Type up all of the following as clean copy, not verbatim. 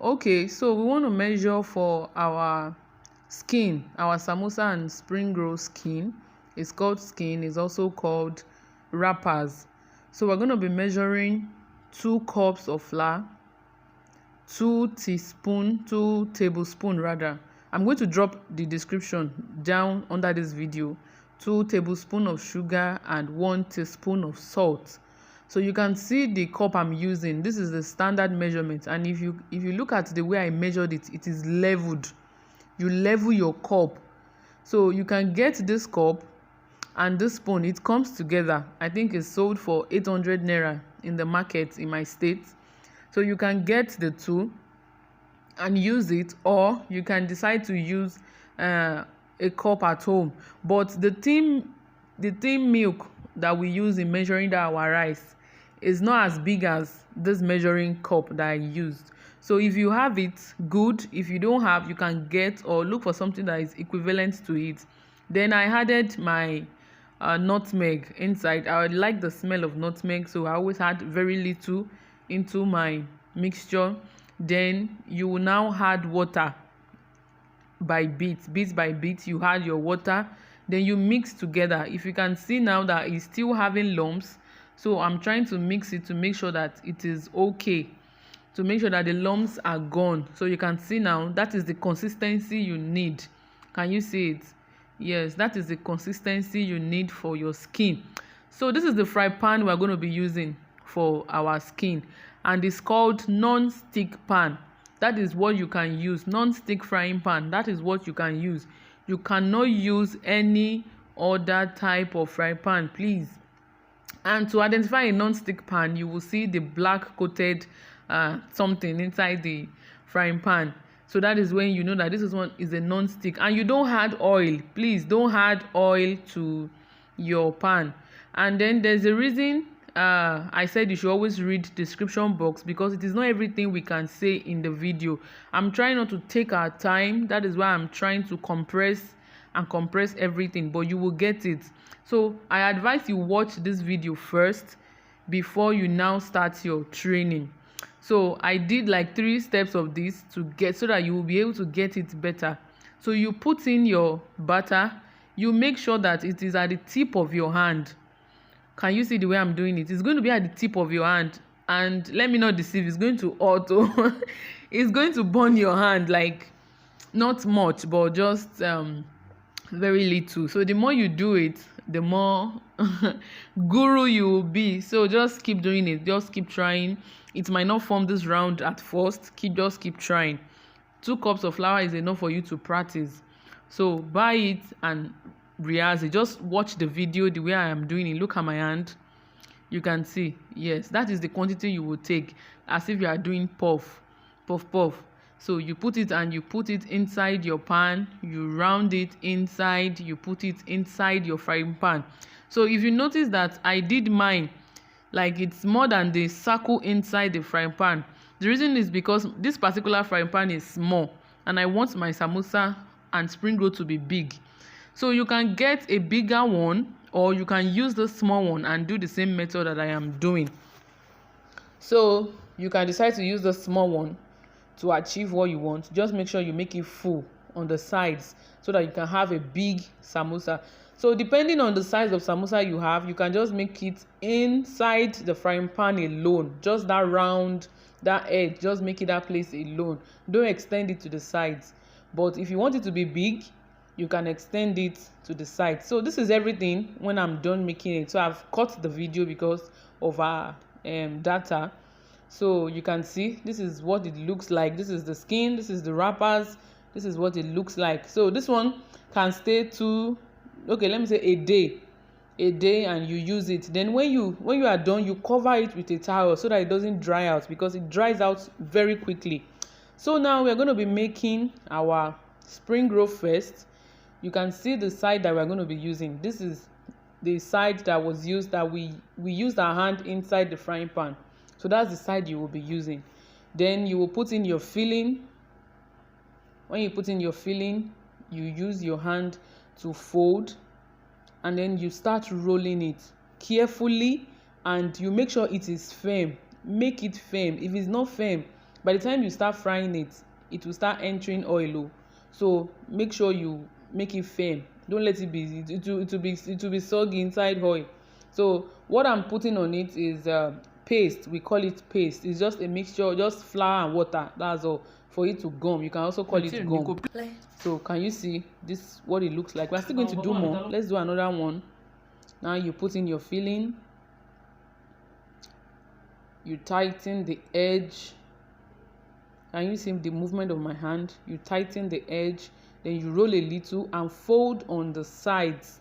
Okay, so we want to measure for our skin, our samosa and spring roll skin. It's called skin, it's also called wrappers. So we're going to be measuring 2 cups of flour, 2 tablespoon rather. I'm going to drop the description down under this video. 2 tablespoons of sugar and 1 teaspoon of salt. So you can see the cup I'm using. This is the standard measurement, and if you look at the way I measured it, it is leveled. You level your cup. So you can get this cup and this spoon. It comes together. I think it's sold for 800 naira in the market in my state. So you can get the two and use it, or you can decide to use a cup at home. But the tin milk that we use in measuring our rice is not as big as this measuring cup that I used. So if you have it, good. If you don't have, you can get or look for something that is equivalent to it. Then I added my nutmeg inside. I like the smell of nutmeg, so I always add very little into my mixture. Then you will now add water by bit by bit. You add your water, then you mix together. If you can see now that it's still having lumps, so I'm trying to mix it to make sure that it is okay, to make sure that the lumps are gone. So you can see now that is the consistency you need. Can you see it? Yes, that is the consistency you need for your skin. So this is the fry pan we're going to be using for our skin, and it's called non-stick pan. That is what you can use. Non-stick frying pan, that is what you can use. You cannot use any other type of fry pan, please. And to identify a non-stick pan, you will see the black coated something inside the frying pan. So that is when you know that this one is a non-stick. And you don't add oil. Please don't add oil to your pan. And then there's a reason I said you should always read description box, because it is not everything we can say in the video. I'm trying not to take our time. That is why I'm trying to compress everything, but you will get it. So I advise you watch this video first before you now start your training. So I did like 3 steps of this to get, so that you will be able to get it better. So you put in your butter. You make sure that it is at the tip of your hand. Can you see the way I'm doing it? It's going to be at the tip of your hand, and let me not deceive, it's going to auto it's going to burn your hand, like not much, but just very little. So the more you do it, the more guru you will be. So just keep doing it, just keep trying. It might not form this round at first. Just keep trying. 2 cups of flour is enough for you to practice. So buy it and rehearse it. Just watch the video the way I am doing it. Look at my hand. You can see, yes, that is the quantity you will take, as if you are doing puff. So you put it and you put it inside your pan. You round it inside. You put it inside your frying pan. So if you notice that I did mine like it's more than the circle inside the frying pan, the reason is because this particular frying pan is small, and I want my samosa and spring roll to be big. So you can get a bigger one, or you can use the small one and do the same method that I am doing. So you can decide to use the small one to achieve what you want. Just make sure you make it full on the sides so that you can have a big samosa. So depending on the size of samosa you have, you can just make it inside the frying pan alone. Just that round, that edge, just make it that place alone. Don't extend it to the sides. But if you want it to be big, you can extend it to the side. So this is everything when I'm done making it. So I've cut the video because of our data. So you can see this is what it looks like. This is the skin, this is the wrappers, this is what it looks like. So this one can stay let me say a day, and you use it. Then when you are done, you cover it with a towel so that it doesn't dry out, because it dries out very quickly. So now we're going to be making our spring roll first. You can see the side that we're going to be using. This is the side that was used, that we used our hand inside the frying pan. So that's the side you will be using. Then you will put in your filling. When you put in your filling, you use your hand to fold, and then you start rolling it carefully, and you make sure it is firm. Make it firm. If it's not firm, By the time you start frying it, it will start entering oil. Oh. So make sure you make it firm. Don't let it be, it will be soggy inside oil. So what I'm putting on it is paste. We call it paste. It's just a mixture, just flour and water, that's all, for it to gum. You can also call it gum. So can you see this, what it looks like? We're still going to do more. Let's do another one. Now you put in your filling, you tighten the edge. Can you see the movement of my hand? You tighten the edge, then you roll a little and fold on the sides.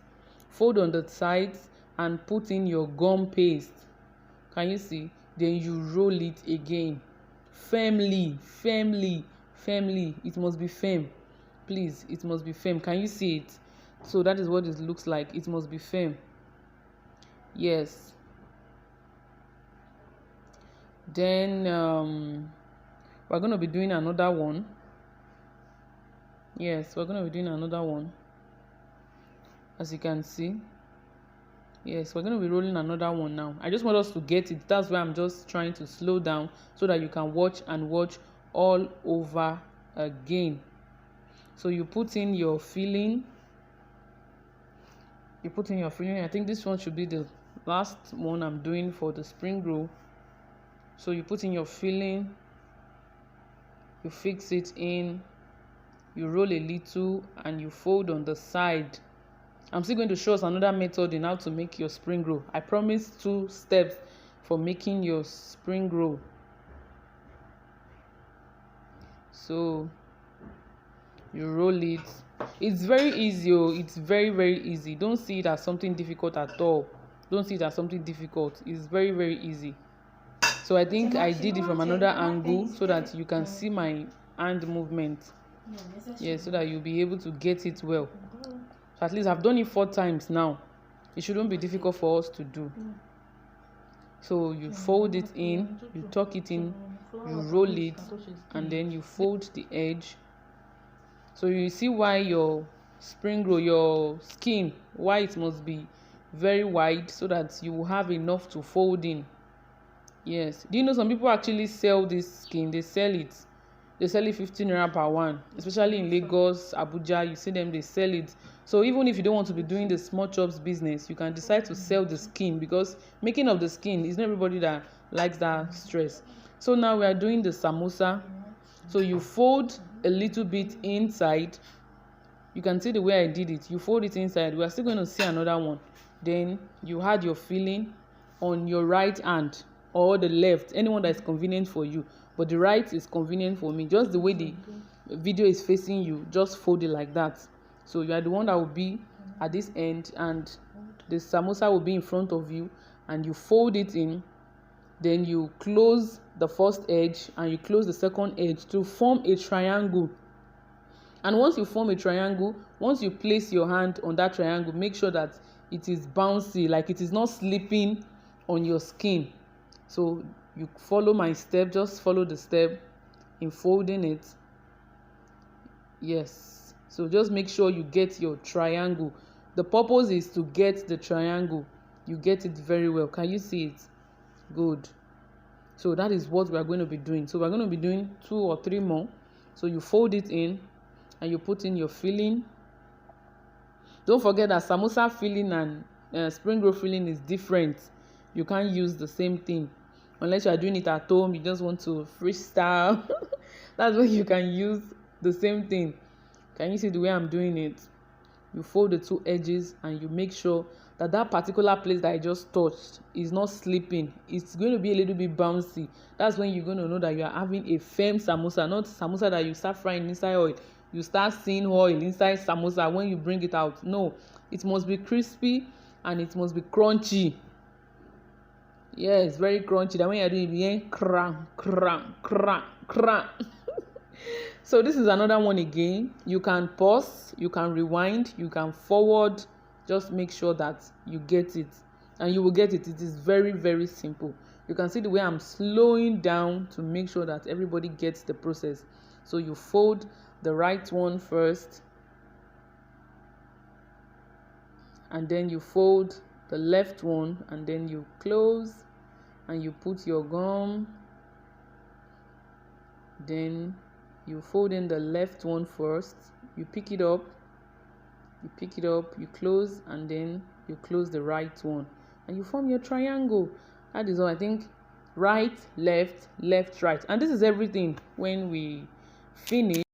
Fold on the sides and put in your gum paste. Can you see? Then you roll it again. Firmly, firmly, firmly. It must be firm. Please, it must be firm. Can you see it? So that is what it looks like. It must be firm. Yes. Then we're going to be doing another one. Yes, we're going to be doing another one. As you can see. Yes, we're going to be rolling another one now. I just want us to get it. That's why I'm just trying to slow down so that you can watch and watch all over again. So you put in your filling. You put in your filling. I think this one should be the last one I'm doing for the spring roll. So you put in your filling. You fix it in. You roll a little and you fold on the side. I'm still going to show us another method in how to make your spring roll. I promised 2 steps for making your spring roll. So you roll it. It's very easy. Oh, it's very, very easy. Don't see it as something difficult at all. Don't see it as something difficult. It's very, very easy. So I think I did it from another angle so that you can see my hand movement. Yes, so that you'll be able to get it well. So at least I've done it 4 times now. It shouldn't be difficult for us to do. So you fold it in, you tuck it in, you roll it, and then you fold the edge. So you see why your spring roll, your skin, why it must be very wide so that you will have enough to fold in. Yes. Do you know some people actually sell this skin? They sell it. They sell it 15 naira per one, especially in Lagos, Abuja. You see them, they sell it. So even if you don't want to be doing the small chops business, you can decide to sell the skin, because making of the skin is not everybody that likes that stress. So now we are doing the samosa. So you fold a little bit inside. You can see the way I did it. You fold it inside. We are still going to see another one. Then you add your filling on your right hand or the left, anyone that is convenient for you. But the right is convenient for me. Just the way the video is facing you, just fold it like that. So you are the one that will be at this end and the samosa will be in front of you, and you fold it in. Then you close the first edge and you close the second edge to form a triangle. And once you form a triangle, once you place your hand on that triangle, make sure that it is bouncy, like it is not slipping on your skin. So you follow my step, just follow the step in folding it. Yes. So just make sure you get your triangle. The purpose is to get the triangle. You get it very well. Can you see it? Good. So that is what we are going to be doing. So we're going to be doing 2 or 3 more. So you fold it in and you put in your filling. Don't forget that samosa filling and spring roll filling is different. You can't use the same thing unless you are doing it at home. You just want to freestyle. That's when you can use the same thing. Can you see the way I'm doing it? You fold the 2 edges and you make sure that that particular place that I just touched is not slipping. It's going to be a little bit bouncy. That's when you're going to know that you are having a firm samosa, not samosa that you start frying inside oil. You start seeing oil inside samosa when you bring it out. No, it must be crispy and it must be crunchy. Yes, very crunchy. That when you're doing it, you cram, cram, cram, cram. So this is another one again. You can pause, you can rewind, you can forward. Just make sure that you get it, and you will get it. It is very, very simple. You can see the way I'm slowing down to make sure that everybody gets the process. So you fold the right one first, and then you fold the left one, and then you close and you put your gum. Then you fold in the left one first, you pick it up, you close, and then you close the right one, and you form your triangle. That is all. I think right, left, left, right, and this is everything. When we finish,